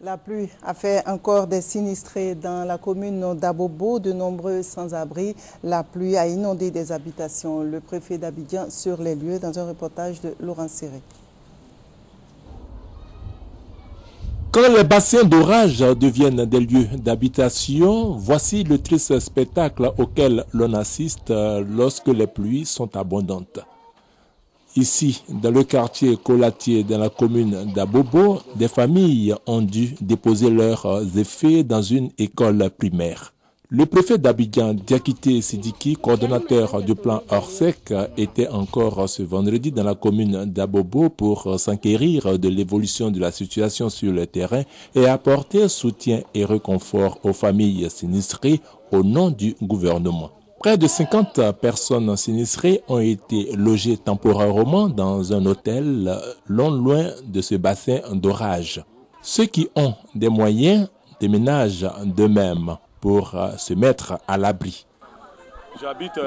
La pluie a fait encore des sinistrés dans la commune d'Abobo, de nombreux sans-abri. La pluie a inondé des habitations. Le préfet d'Abidjan sur les lieux dans un reportage de Laurent Séré. Quand les bassins d'orage deviennent des lieux d'habitation, voici le triste spectacle auquel l'on assiste lorsque les pluies sont abondantes. Ici, dans le quartier Colatier, dans la commune d'Abobo, des familles ont dû déposer leurs effets dans une école primaire. Le préfet d'Abidjan, Diakité Sidiki, coordonnateur du plan Orsec, était encore ce vendredi dans la commune d'Abobo pour s'enquérir de l'évolution de la situation sur le terrain et apporter soutien et réconfort aux familles sinistrées au nom du gouvernement. Près de 50 personnes sinistrées ont été logées temporairement dans un hôtel loin de ce bassin d'orage. Ceux qui ont des moyens déménagent d'eux-mêmes pour se mettre à l'abri. J'habite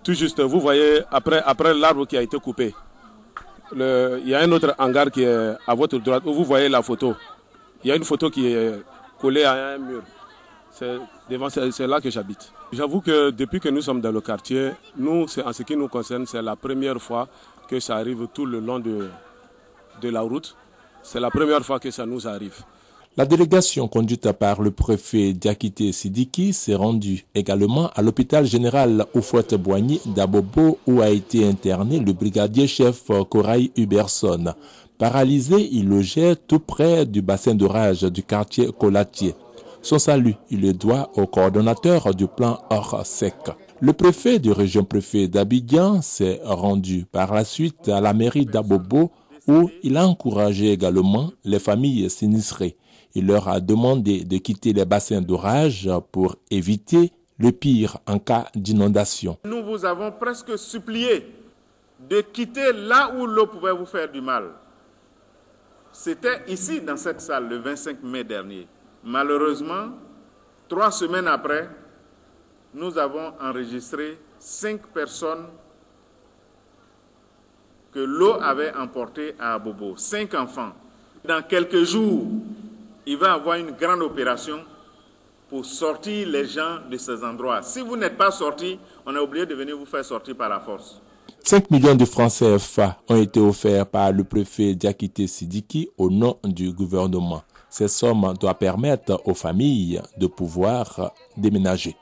tout juste, vous voyez, après l'arbre qui a été coupé. Il y a un autre hangar qui est à votre droite, où vous voyez la photo. Il y a une photo qui est collée à un mur. C'est là que j'habite. J'avoue que depuis que nous sommes dans le quartier, nous, en ce qui nous concerne, c'est la première fois que ça arrive tout le long de la route. C'est la première fois que ça nous arrive. La délégation conduite par le préfet Diakité Sidiki s'est rendue également à l'hôpital général Houphouët-Boigny d'Abobo où a été interné le brigadier-chef Koraï Huberson. Paralysé, il logeait tout près du bassin d'orage du quartier Colatier. Son salut, il le doit au coordonnateur du plan Orsec. Le préfet du région-préfet d'Abidjan s'est rendu par la suite à la mairie d'Abobo où il a encouragé également les familles sinistrées. Il leur a demandé de quitter les bassins d'orage pour éviter le pire en cas d'inondation. Nous vous avons presque supplié de quitter là où l'eau pouvait vous faire du mal. C'était ici, dans cette salle, le 25 mai dernier. Malheureusement, 3 semaines après, nous avons enregistré 5 personnes que l'eau avait emportées à Abobo, 5 enfants. Dans quelques jours, il va y avoir une grande opération pour sortir les gens de ces endroits. Si vous n'êtes pas sortis, on est obligé de venir vous faire sortir par la force. 5 millions de francs CFA ont été offerts par le préfet Diakité Sidiki au nom du gouvernement. Ces sommes doivent permettre aux familles de pouvoir déménager.